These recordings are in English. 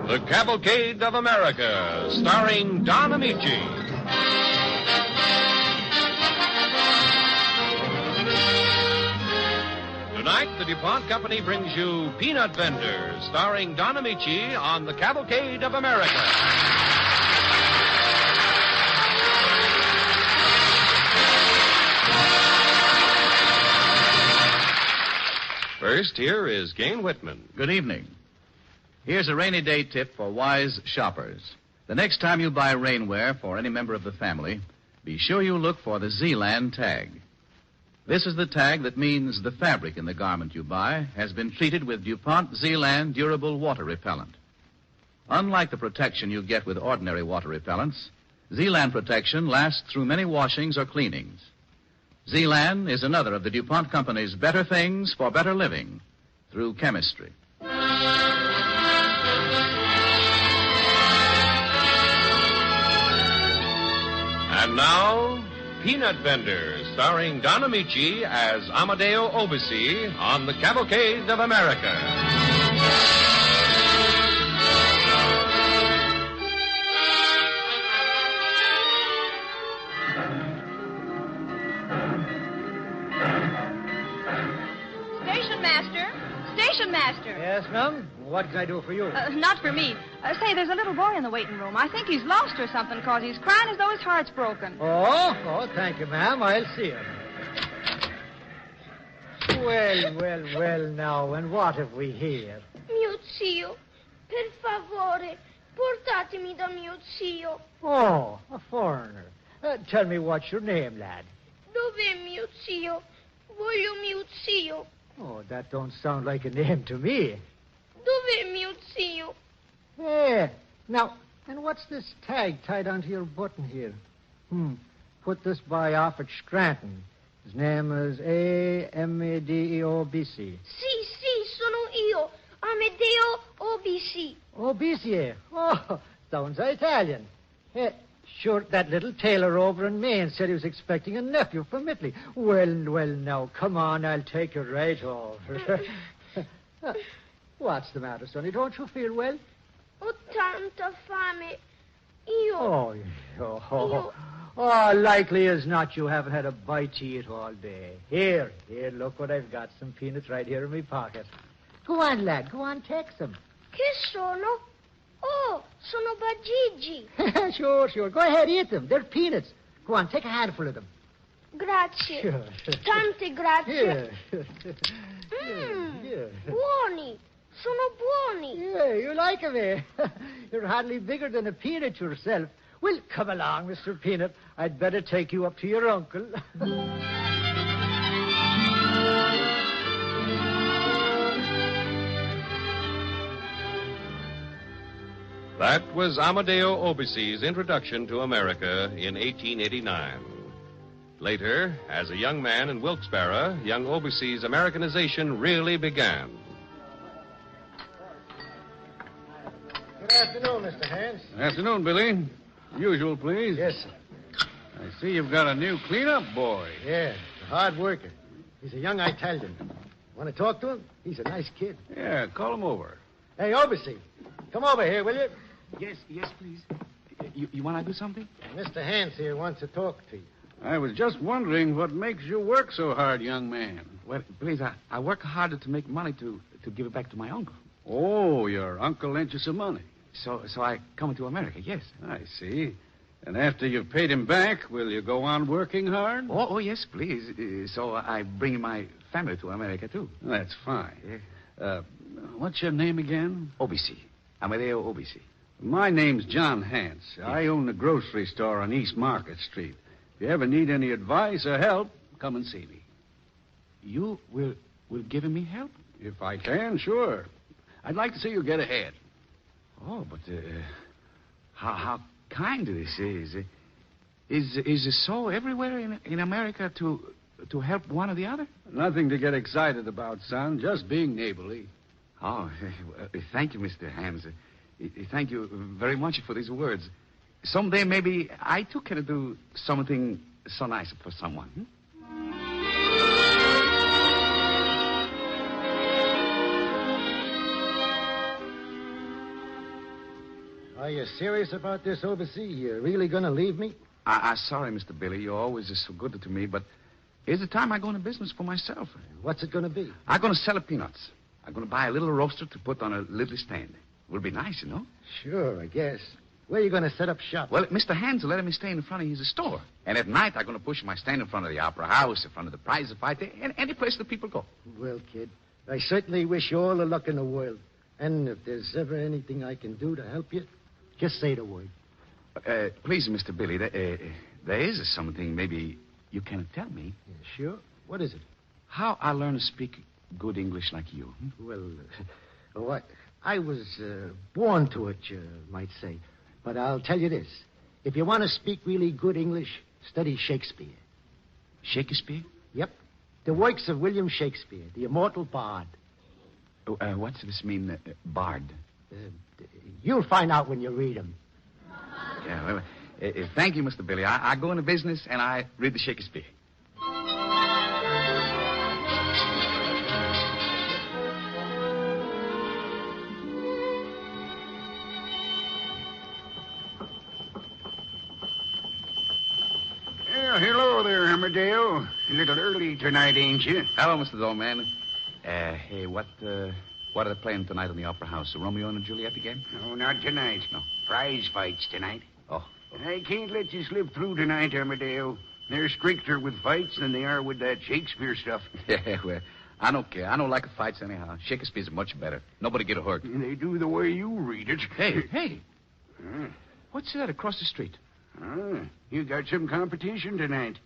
The Cavalcade of America, starring Don Amici. Tonight, the DuPont Company brings you Peanut Vendors, starring Don Amici on The Cavalcade of America. First, here is Gane Whitman. Good evening. Here's a rainy day tip for wise shoppers. The next time you buy rainwear for any member of the family, be sure you look for the Zealand tag. This is the tag that means the fabric in the garment you buy has been treated with DuPont Zealand durable water repellent. Unlike the protection you get with ordinary water repellents, Zealand protection lasts through many washings or cleanings. Zealand is another of the DuPont Company's better things for better living through chemistry. And now, Peanut Vendors, starring Don Amici as Amadeo Obisi on The Cavalcade of America. Station master. Yes, ma'am? What can I do for you? Not for me. Say, there's a little boy in the waiting room. I think he's lost or something because he's crying as though his heart's broken. Oh, thank you, ma'am. I'll see him. Well, now, and what have we here? Mio zio, per favore, portatemi da mio zio. Oh, a foreigner. Tell me what's your name, lad. Dov'è mio zio? Voglio mio zio. Oh, that don't sound like a name to me. Dov'è mio zio? Hey, now, and what's this tag tied onto your button here? Put this boy off at Scranton. His name is Amadeo Obisi. Sì, sono io, Amadeo Obisi. Obisi? Oh, sounds Italian. Hey, sure, that little tailor over in Maine said he was expecting a nephew from Italy. Well, now, come on, I'll take you right over. What's the matter, sonny? Don't you feel well? Ho tanta fame. Io. Oh, likely as not you haven't had a bite to eat all day. Here, look what I've got. Some peanuts right here in my pocket. Go on, lad. Go on, take some. Che sono? Oh, sono bagigi. Sure. Go ahead, eat them. They're peanuts. Go on, take a handful of them. Grazie. Sure. Tante grazie. Yeah. Buoni. Sono buoni. Yeah, you like them, eh? You're hardly bigger than a peanut yourself. Well, come along, Mr. Peanut. I'd better take you up to your uncle. That was Amadeo Obisi's introduction to America in 1889. Later, as a young man in Wilkes-Barre, young Obisi's Americanization really began. Good afternoon, Mr. Hans. Afternoon, Billy. Usual, please. Yes, sir. I see you've got a new cleanup boy. Yeah, a hard worker. He's a young Italian. Want to talk to him? He's a nice kid. Yeah, call him over. Hey, Obisi, come over here, will you? Yes, please. You want to do something? Mr. Hans here wants to talk to you. I was just wondering what makes you work so hard, young man. Well, please, I work harder to make money to give it back to my uncle. Oh, your uncle lent you some money. So I come to America, yes. I see. And after you've paid him back, will you go on working hard? Oh, yes, please. So I bring my family to America, too. That's fine. Yeah. What's your name again? Obisi. Amadeo Obisi. My name's John Hance. I own the grocery store on East Market Street. If you ever need any advice or help, come and see me. You will give me help? If I can, sure. I'd like to see you get ahead. Oh, but how kind this is. Is it so everywhere in America to help one or the other? Nothing to get excited about, son. Just being neighborly. Oh, thank you, Mr. Hams. Thank you very much for these words. Someday maybe I too can do something so nice for someone. Are you serious about this, overseas? You really going to leave me? I'm sorry, Mr. Billy. You're always just so good to me, but here's the time I go into business for myself. What's it going to be? I'm going to sell peanuts. I'm going to buy a little roaster to put on a little stand. It will be nice, you know? Sure, I guess. Where are you going to set up shop? Well, Mr. Hans will let me stay in front of his store. And at night, I'm going to push my stand in front of the Opera House, in front of the Prize Fight, and any place the people go. Well, kid, I certainly wish you all the luck in the world. And if there's ever anything I can do to help you, just say the word. Please, Mr. Billy, there is something maybe you can tell me. Yeah, sure. What is it? How I learn to speak good English like you? Well, I was born to it, you might say. But I'll tell you this. If you want to speak really good English, study Shakespeare. Shakespeare? Yep. The works of William Shakespeare, the immortal bard. What's this mean, bard? You'll find out when you read him. Yeah, well, thank you, Mr. Billy. I go into business and I read the Shakespeare. Well, hello there, Amadeo. A little early tonight, ain't you? Hello, Mr. Dollman. Hey, what are they playing tonight in the Opera House? Romeo and Juliet again? No, not tonight. No. Prize fights tonight. Oh. I can't let you slip through tonight, Amadeo. They're stricter with fights than they are with that Shakespeare stuff. Yeah, well, I don't care. I don't like fights anyhow. Shakespeare's much better. Nobody get hurt. They do the way you read it. Hey. What's that across the street? You got some competition tonight.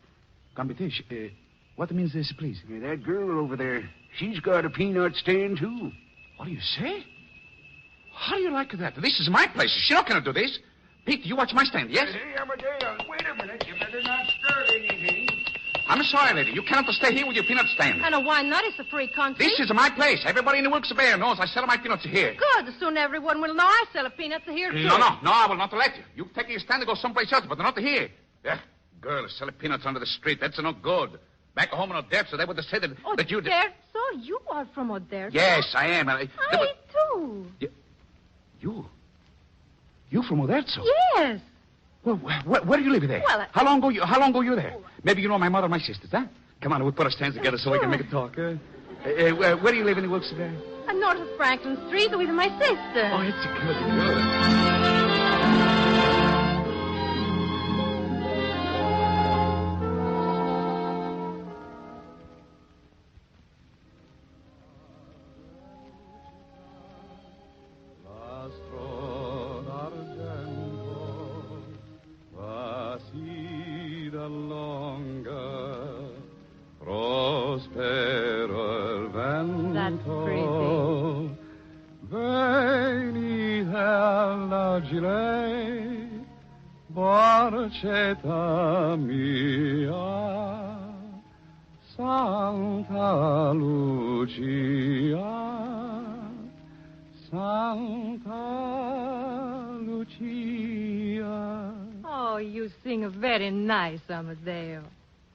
Competition? What means this, please? That girl over there, she's got a peanut stand, too. What do you say? How do you like that? This is my place. She's not going to do this. Pete, you watch my stand, yes? Hey, Amadeo, wait a minute. You better not start anything. I'm sorry, lady. You cannot stay here with your peanut stand. I know why not. It's a free country. This is my place. Everybody in the Wilkes-Barre knows I sell my peanuts here. Good. Soon everyone will know I sell peanuts here, too. No, I will not let you. You take your stand and go someplace else, but not here. Yeah, girl, selling peanuts under the street. That's not good. Back home in Odessa, they would have said that you... Odessa? You are from Odessa? Yes, I am. too. You from Odessa? Yes. Well, where do you live there? Well, How long ago you were there? Maybe you know my mother and my sisters, huh? Come on, we'll put our stands together so we can make a talk. Where do you live in the Wilkes-Barre? North of Franklin Street with my sister. Oh, it's good. That's pretty. Barcetta mia, Santa Lucia, Santa Lucia. Oh, you sing very nice, Amadeo.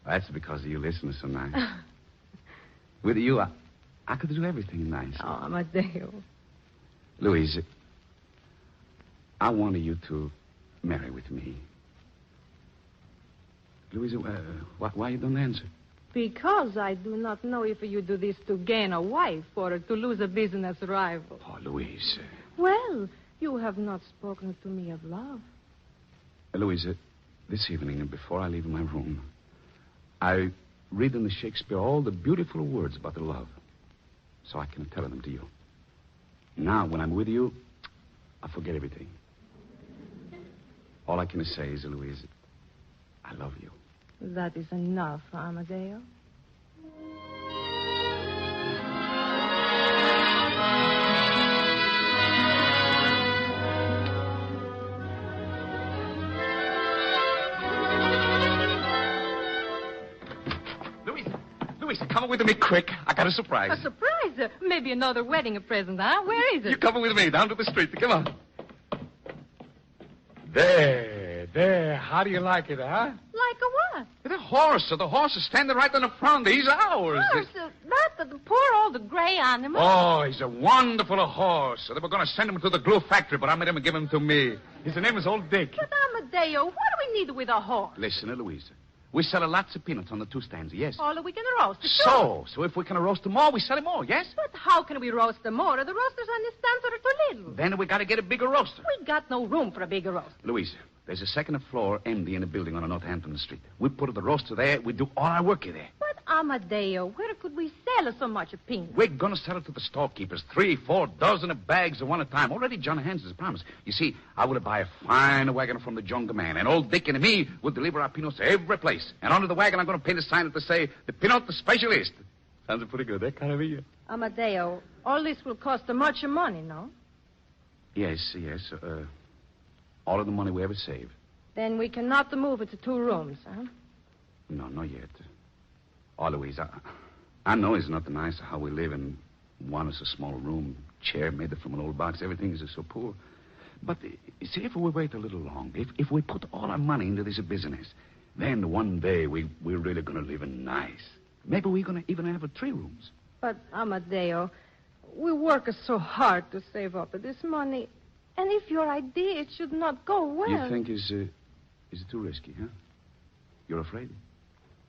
That's because you listen so nice. With you, I could do everything nice. Oh, Amadeo. Louise, I wanted you to marry with me. Louise, why you don't answer? Because I do not know if you do this to gain a wife or to lose a business rival. Oh, Louise. Well, you have not spoken to me of love. Louise, this evening, before I leave my room, I read in the Shakespeare all the beautiful words about the love, so I can tell them to you. Now, when I'm with you, I forget everything. All I can say is, Louise, I love you. That is enough, Amadeo. Louise, come with me quick. I got a surprise. A surprise? Maybe another wedding present, huh? Where is it? You come with me down to the street. Come on. There. How do you like it, huh? Like a what? The horse. The horse is standing right in the front. He's ours. Horse, the poor old gray animal. Oh, he's a wonderful horse. They were going to send him to the glue factory, but I made him give him to me. His name is Old Dick. But, Amadeo, what do we need with a horse? Listen, Louisa. We sell lots of peanuts on the 2 stands, yes? All that we can roast. So if we can roast them all, we sell them all, yes? But how can we roast them more? The roasters on the stands are too little. Then we got to get a bigger roaster. We got no room for a bigger roaster. Louisa, there's a second floor empty in a building on Northampton Street. We put the roaster there. We do all our work there. But, Amadeo, where could we sell so much of peanuts? We're going to sell it to the storekeepers. 3-4 dozen of bags at one time. Already John Hans has promised. You see, I would buy a fine wagon from the Jungle Man, and Old Dick and me will deliver our peanuts to every place. And under the wagon, I'm going to paint a sign to say, the peanut specialist. Sounds pretty good, eh, Caravilla? Amadeo, all this will cost a much money, no? Yes. All of the money we ever save. Then we cannot move it to 2 rooms, huh? No, not yet. Oh, Louise, I know it's not nice how we live in one is a small room, chair made from an old box. Everything is so poor. But, you see, if we wait a little longer, if we put all our money into this business, then one day we're really going to live in nice. Maybe we're going to even have 3 rooms. But, Amadeo, we work so hard to save up this money. And if your idea, it should not go well. You think is it too risky, huh? You're afraid?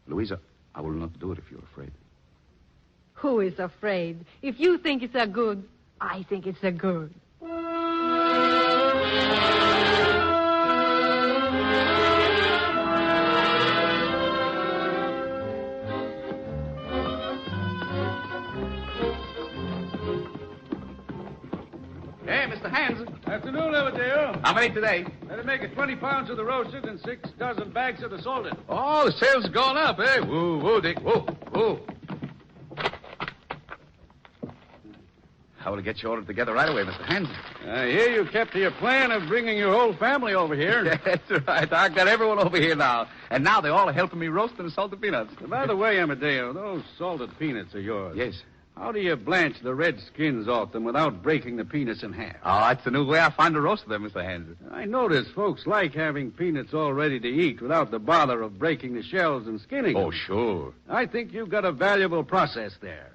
Louisa, I will not do it if you're afraid. Who is afraid? If you think it's a good, I think it's a good. Hey, Mr. Hans. Afternoon, Amadeo. How many today? Better make it 20 pounds of the roasted and 6 dozen bags of the salted. Oh, the sales have gone up, eh? Whoa, Dick. Whoa. I will get you ordered together right away, Mr. Hans. I hear you kept to your plan of bringing your whole family over here. That's right. I got everyone over here now. And now they're all helping me roast and salt the peanuts. By the way, Amadeo, those salted peanuts are yours. Yes. How do you blanch the red skins off them without breaking the peanuts in half? Oh, that's the new way I find to roast them, Mr. Hans. I notice folks like having peanuts all ready to eat without the bother of breaking the shells and skinning Oh, them. sure. I think you've got a valuable process there.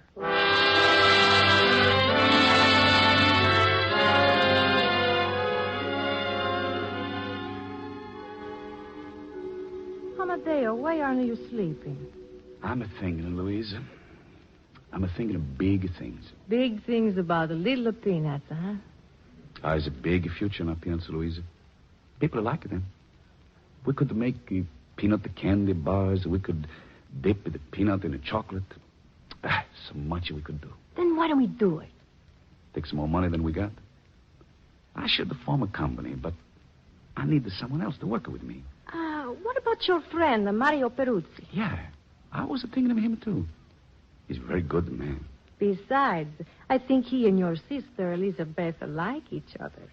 Amadeo, why aren't you sleeping? I'm a-thinking, Louisa. I'm a-thinking of big things. Big things about the little peanuts, huh? There's a big future in our peanuts, Louisa. People like them. We could make peanut candy bars. We could dip the peanut in the chocolate. So much we could do. Then why don't we do it? Take some more money than we got. I should form a company, but I need someone else to work with me. What about your friend, Mario Peruzzi? Yeah, I was thinking of him, too. He's a very good man. Besides, I think he and your sister, Elizabeth, like each other.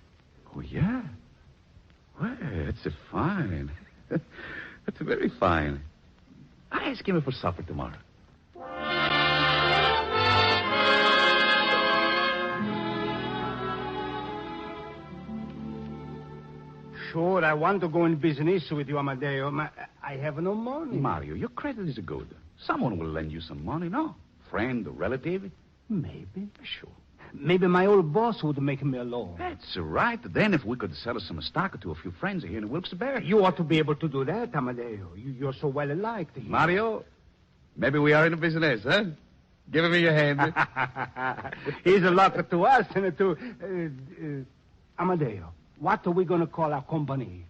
Oh, yeah? Well, that's fine. That's very fine. I ask him for supper tomorrow. Sure, I want to go in business with you, Amadeo. I have no money. Mario, your credit is good. Someone will lend you some money, no? Friend or relative? Maybe. Sure. Maybe my old boss would make me a loan. That's right. Then if we could sell some stock to a few friends here in Wilkes-Barre. You ought to be able to do that, Amadeo. You're so well liked here. Mario, maybe we are in a business, huh? Give me your hand. He's a lot to us and to... Amadeo, what are we going to call our company?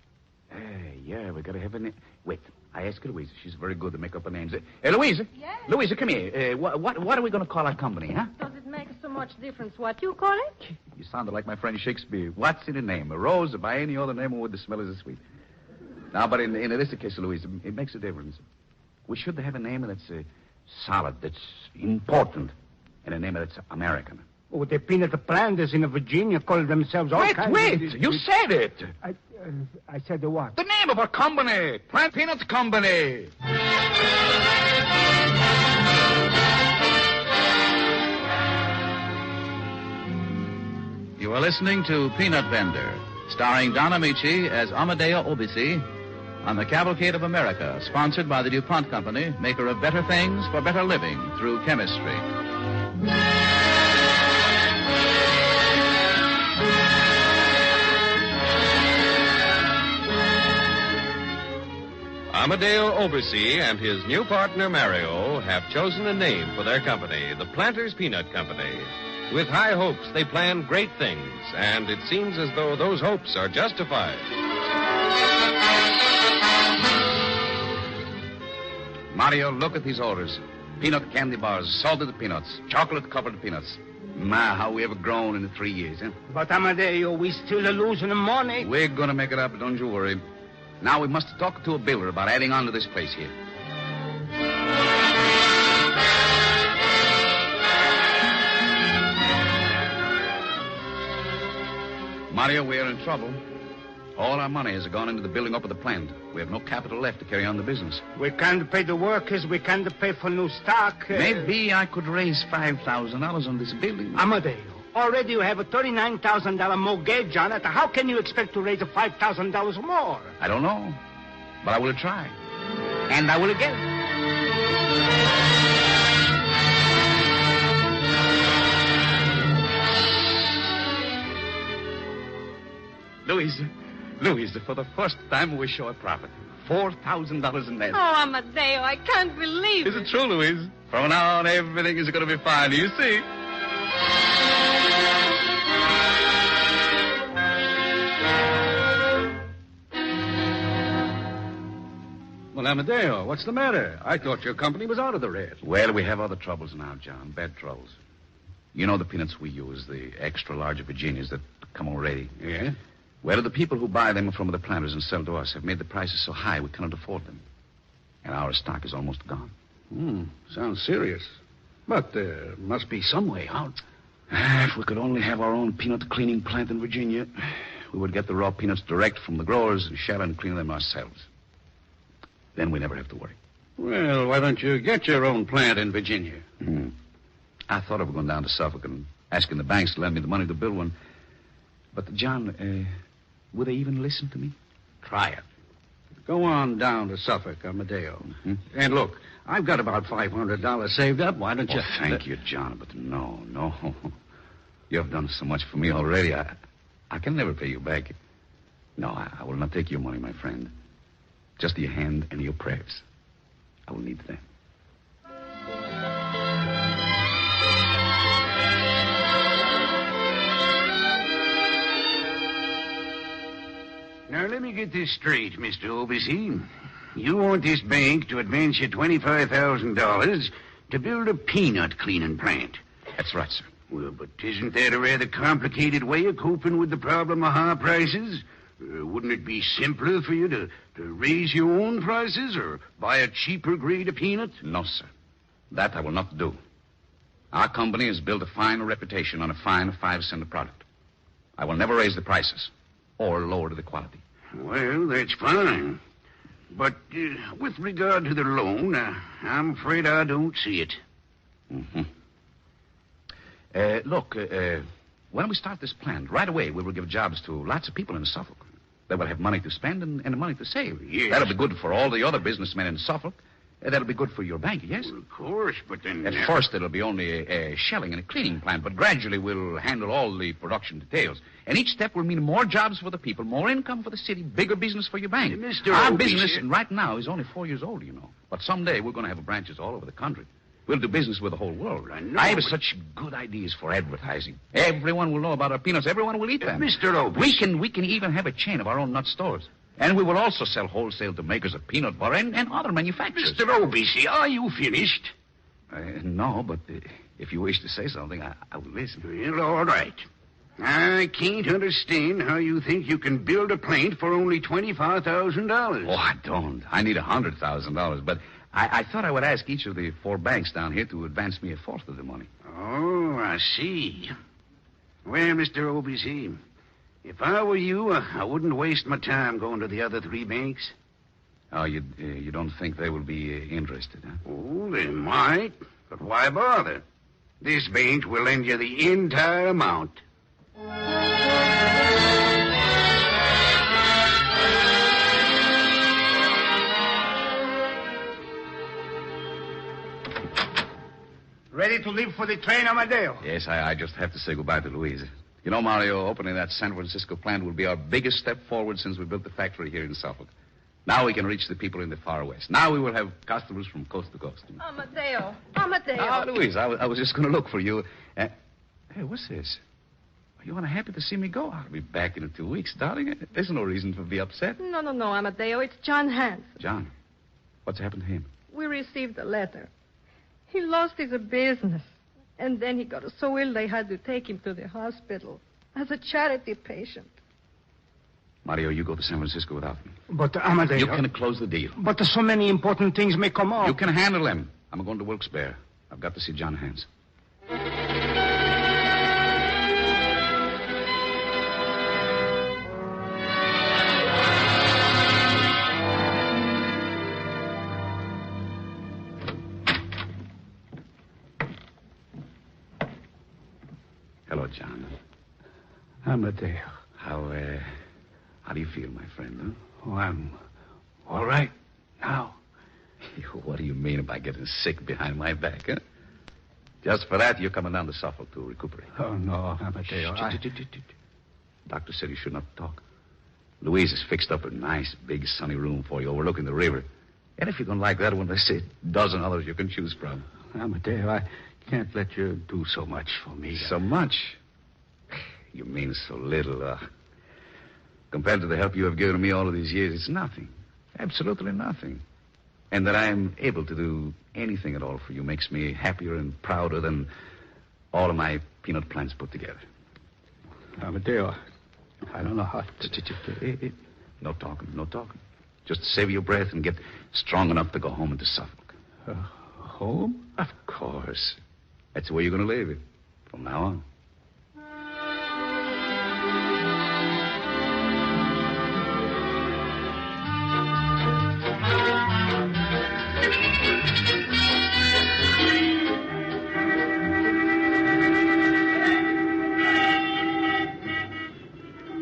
Yeah, we got to have a name. Wait, I asked Louisa. She's very good to make up her names. Louisa? Yes? Louisa, come here. What are we going to call our company, huh? Does it make so much difference what you call it? You sounded like my friend Shakespeare. What's in a name? A rose or by any other name would the smell as sweet? Now, but in this case, Louisa, it makes a difference. We should have a name that's solid, that's important, and a name that's American. Oh, the peanut planters in Virginia call themselves all kinds of... Wait! You said it! I said what? The name of our company! Plant Peanuts Company! You are listening to Peanut Vendor, starring Don Amici as Amadeo Obisi, on the Cavalcade of America, sponsored by the DuPont Company, maker of better things for better living through chemistry. Amadeo Obisi and his new partner Mario have chosen a name for their company, the Planters Peanut Company. With high hopes, they plan great things, and it seems as though those hopes are justified. Mario, look at these orders. Peanut candy bars, salted peanuts, chocolate-covered peanuts. My, how we ever grown in the 3 years, huh? But, Amadeo, we still are losing money. We're going to make it up, don't you worry. Now we must talk to a builder about adding on to this place here. Mario, we're in trouble. All our money has gone into the building up of the plant. We have no capital left to carry on the business. We can't pay the workers. We can't pay for new stock. Maybe I could raise $5,000 on this building. Amadeo, already you have a $39,000 mortgage on it. How can you expect to raise $5,000 more? I don't know, but I will try. And I will again. Louise, for the first time we show a profit. $4,000 in net. Oh, Amadeo, I can't believe Is it true, Louise? From now on, everything is going to be fine. You see? Well, Amadeo, what's the matter? I thought your company was out of the red. Well, we have other troubles now, John. Bad troubles. You know the peanuts we use, the extra large Virginias that come already. Yeah? Well, the people who buy them from the planters and sell to us have made the prices so high we cannot afford them. And our stock is almost gone. Sounds serious. But there must be some way out. If we could only have our own peanut cleaning plant in Virginia, we would get the raw peanuts direct from the growers and shell and clean them ourselves. Then we never have to worry. Well, why don't you get your own plant in Virginia? I thought of going down to Suffolk and asking the banks to lend me the money to build one. But, John, would they even listen to me? Try it. Go on down to Suffolk, Amadeo. And look, I've got about $500 saved up. Why don't you... Oh, thank you, John, but no. You have done so much for me already. I can never pay you back. No, I will not take your money, my friend. Just your hand and your prayers. I will need them. Now, let me get this straight, Mr. Obisi. You want this bank to advance you $25,000 to build a peanut cleaning plant. That's right, sir. Well, but isn't that a rather complicated way of coping with the problem of high prices? Wouldn't it be simpler for you to raise your own prices or buy a cheaper grade of peanut? No, sir. That I will not do. Our company has built a fine reputation on a fine 5-cent product. I will never raise the prices or lower the quality. Well, that's fine. But with regard to the loan, I'm afraid I don't see it. Look, when we start this plant, right away we will give jobs to lots of people in Suffolk. They will have money to spend and money to save. Yes. That'll be good for all the other businessmen in Suffolk. That'll be good for your bank, yes? Well, of course, but then... At first, it'll be only a shelling and a cleaning plant, but gradually we'll handle all the production details. And each step will mean more jobs for the people, more income for the city, bigger business for your bank. Mr. Our Obisi, business right now is only 4 years old, you know. But someday we're going to have branches all over the country. We'll do business with the whole world. I have such good ideas for advertising. Everyone will know about our peanuts. Everyone will eat them. Mr. Obisi. We can even have a chain of our own nut stores. And we will also sell wholesale to makers of peanut butter and other manufacturers. Mr. Obisi, are you finished? No, but if you wish to say something, I will listen. Well, all right. I can't understand how you think you can build a plant for only $25,000. Oh, I don't. I need $100,000. But I thought I would ask each of the 4 banks down here to advance me a fourth of the money. Oh, I see. Well, Mr. Obisi, if I were you, I wouldn't waste my time going to the other 3 banks. Oh, you don't think they will be interested, huh? Oh, they might, but why bother? This bank will lend you the entire amount. ready to leave for the train, Amadeo? Yes, I just have to say goodbye to Louise. You know, Mario, opening that San Francisco plant will be our biggest step forward since we built the factory here in Suffolk. Now we can reach the people in the far west. Now we will have customers from coast to coast. Amadeo. Oh, Louise, I was just going to look for you. Hey, what's this? You want happy to see me go? I'll be back in 2 weeks, darling. There's no reason to be upset. No, Amadeo. It's John Hanson. John? What's happened to him? We received a letter. He lost his business. And then he got so ill they had to take him to the hospital as a charity patient. Mario, you go to San Francisco without me. But, Amadeo... You can close the deal. But so many important things may come up. You can handle them. I'm going to Wilkes-Barre. I've got to see John Hanson. Hello, John. Amadeo. How do you feel, my friend, huh? Oh, I'm all right now. What do you mean by getting sick behind my back, huh? Just for that, you're coming down to Suffolk to recuperate. Oh, no, Amadeo. Doctor said you should not talk. Louise has fixed up a nice, big, sunny room for you overlooking the river. And if you don't like that one, there's a dozen others you can choose from. Amadeo, I can't let you do so much for me. So much? You mean so little. Compared to the help you have given me all of these years, it's nothing. Absolutely nothing. And that I'm able to do anything at all for you makes me happier and prouder than all of my peanut plants put together. Amadeo, I don't know how to... No talking. Just save your breath and get strong enough to go home into Suffolk. Home? Of course. That's the way you're going to live from now on.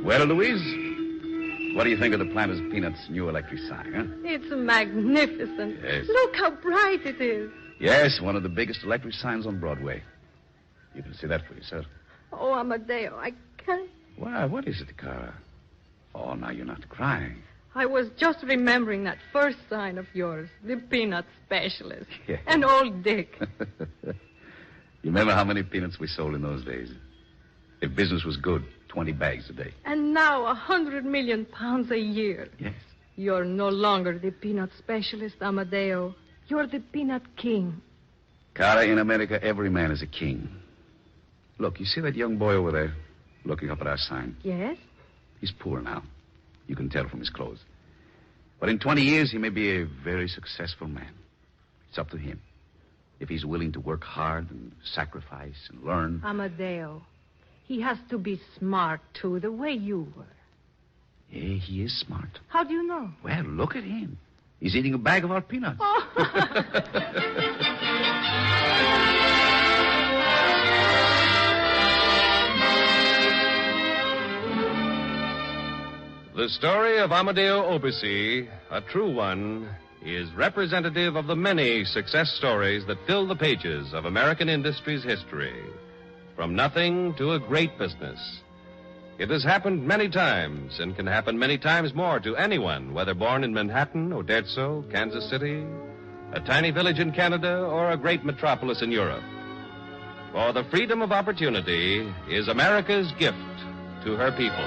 Well, Louise, what do you think of the Planters Peanuts' new electric sign, huh? It's magnificent. Yes. Look how bright it is. Yes, one of the biggest electric signs on Broadway. You can see that for yourself. Oh, Amadeo, I can't. Why, what is it, Cara? Oh, now you're not crying. I was just remembering that first sign of yours, the peanut specialist. Yeah. And old Dick. You remember how many peanuts we sold in those days? If business was good, 20 bags a day. And now 100 million pounds a year. Yes. You're no longer the peanut specialist, Amadeo. You're the peanut king. Cara, in America, every man is a king. Look, you see that young boy over there looking up at our sign? Yes? He's poor now. You can tell from his clothes. But in 20 years, he may be a very successful man. It's up to him. If he's willing to work hard and sacrifice and learn. Amadeo, he has to be smart, too, the way you were. Yeah, he is smart. How do you know? Well, look at him. He's eating a bag of our peanuts. Oh. The story of Amadeo Obici, a true one, is representative of the many success stories that fill the pages of American industry's history. From nothing to a great business. It has happened many times and can happen many times more to anyone, whether born in Manhattan, Odessa, Kansas City, a tiny village in Canada, or a great metropolis in Europe. For the freedom of opportunity is America's gift to her people.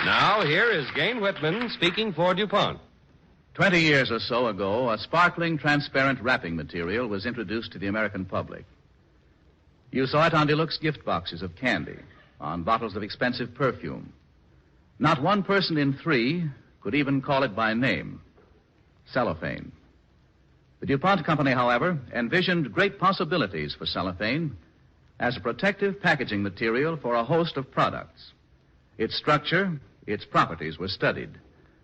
Now, here is Gain Whitman speaking for DuPont. 20 years or so ago, a sparkling, transparent wrapping material was introduced to the American public. You saw it on deluxe gift boxes of candy, on bottles of expensive perfume. Not one person in 3 could even call it by name. Cellophane. The DuPont Company, however, envisioned great possibilities for cellophane as a protective packaging material for a host of products. Its structure, its properties were studied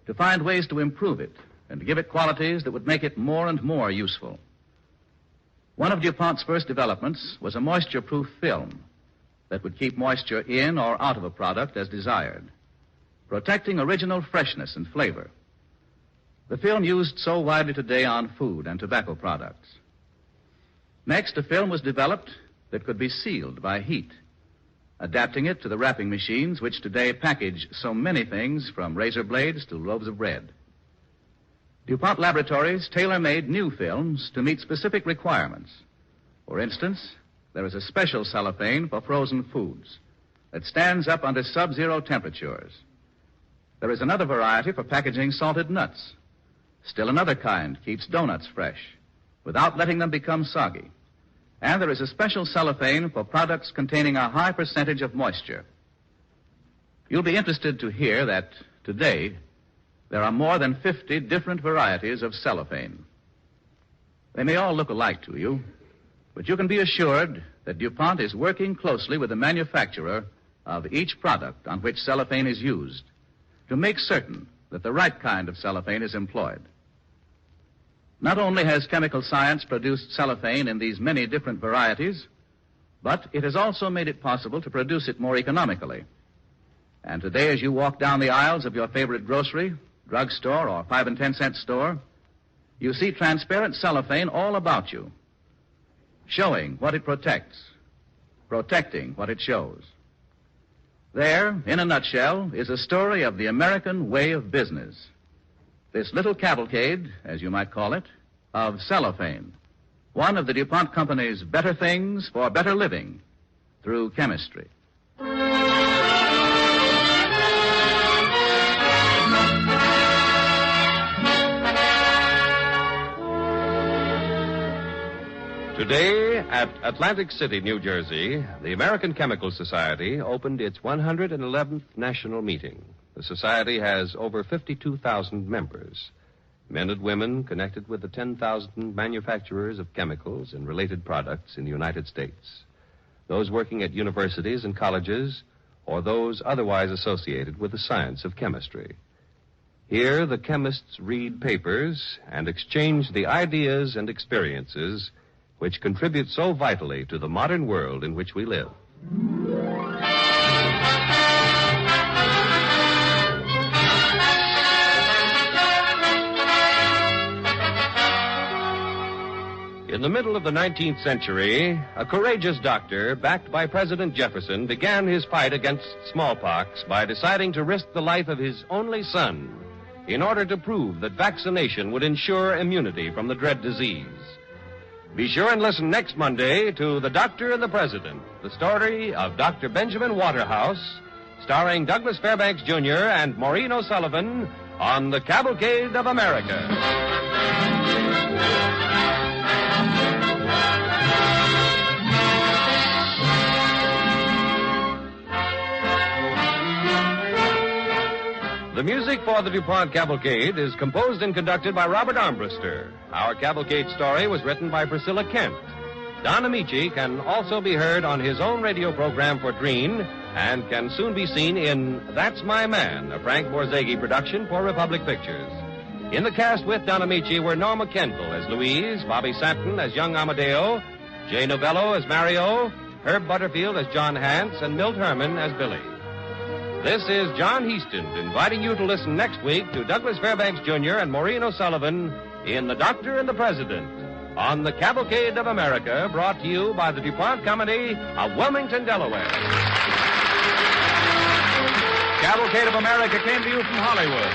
to find ways to improve it and to give it qualities that would make it more and more useful. One of DuPont's first developments was a moisture-proof film that would keep moisture in or out of a product as desired, protecting original freshness and flavor. The film used so widely today on food and tobacco products. Next, a film was developed that could be sealed by heat, adapting it to the wrapping machines which today package so many things from razor blades to loaves of bread. DuPont Laboratories tailor-made new films to meet specific requirements. For instance, there is a special cellophane for frozen foods that stands up under sub-zero temperatures. There is another variety for packaging salted nuts. Still another kind keeps donuts fresh without letting them become soggy. And there is a special cellophane for products containing a high percentage of moisture. You'll be interested to hear that today there are more than 50 different varieties of cellophane. They may all look alike to you, but you can be assured that DuPont is working closely with the manufacturer of each product on which cellophane is used to make certain that the right kind of cellophane is employed. Not only has chemical science produced cellophane in these many different varieties, but it has also made it possible to produce it more economically. And today, as you walk down the aisles of your favorite grocery, drugstore, or 5 and 10 cent store, you see transparent cellophane all about you, showing what it protects, protecting what it shows. There, in a nutshell, is a story of the American way of business. This little cavalcade, as you might call it, of cellophane, one of the DuPont Company's better things for better living through chemistry. Today, at Atlantic City, New Jersey, the American Chemical Society opened its 111th national meeting. The society has over 52,000 members, men and women connected with the 10,000 manufacturers of chemicals and related products in the United States, those working at universities and colleges, or those otherwise associated with the science of chemistry. Here, the chemists read papers and exchange the ideas and experiences which contribute so vitally to the modern world in which we live. In the middle of the 19th century, a courageous doctor, backed by President Jefferson, began his fight against smallpox by deciding to risk the life of his only son in order to prove that vaccination would ensure immunity from the dread disease. Be sure and listen next Monday to The Doctor and the President, the story of Dr. Benjamin Waterhouse, starring Douglas Fairbanks, Jr. and Maureen O'Sullivan on The Cavalcade of America. The music for the DuPont Cavalcade is composed and conducted by Robert Armbruster. Our Cavalcade story was written by Priscilla Kent. Don Amici can also be heard on his own radio program for Dreen and can soon be seen in That's My Man, a Frank Borzage production for Republic Pictures. In the cast with Don Amici were Norma Kendall as Louise, Bobby Santon as young Amadeo, Jay Novello as Mario, Herb Butterfield as John Hance, and Milt Herman as Billy. This is John Heaston inviting you to listen next week to Douglas Fairbanks, Jr. and Maureen O'Sullivan in The Doctor and the President on The Cavalcade of America, brought to you by the DuPont Company of Wilmington, Delaware. Cavalcade of America came to you from Hollywood.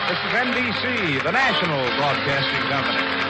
This is NBC, the national broadcasting company.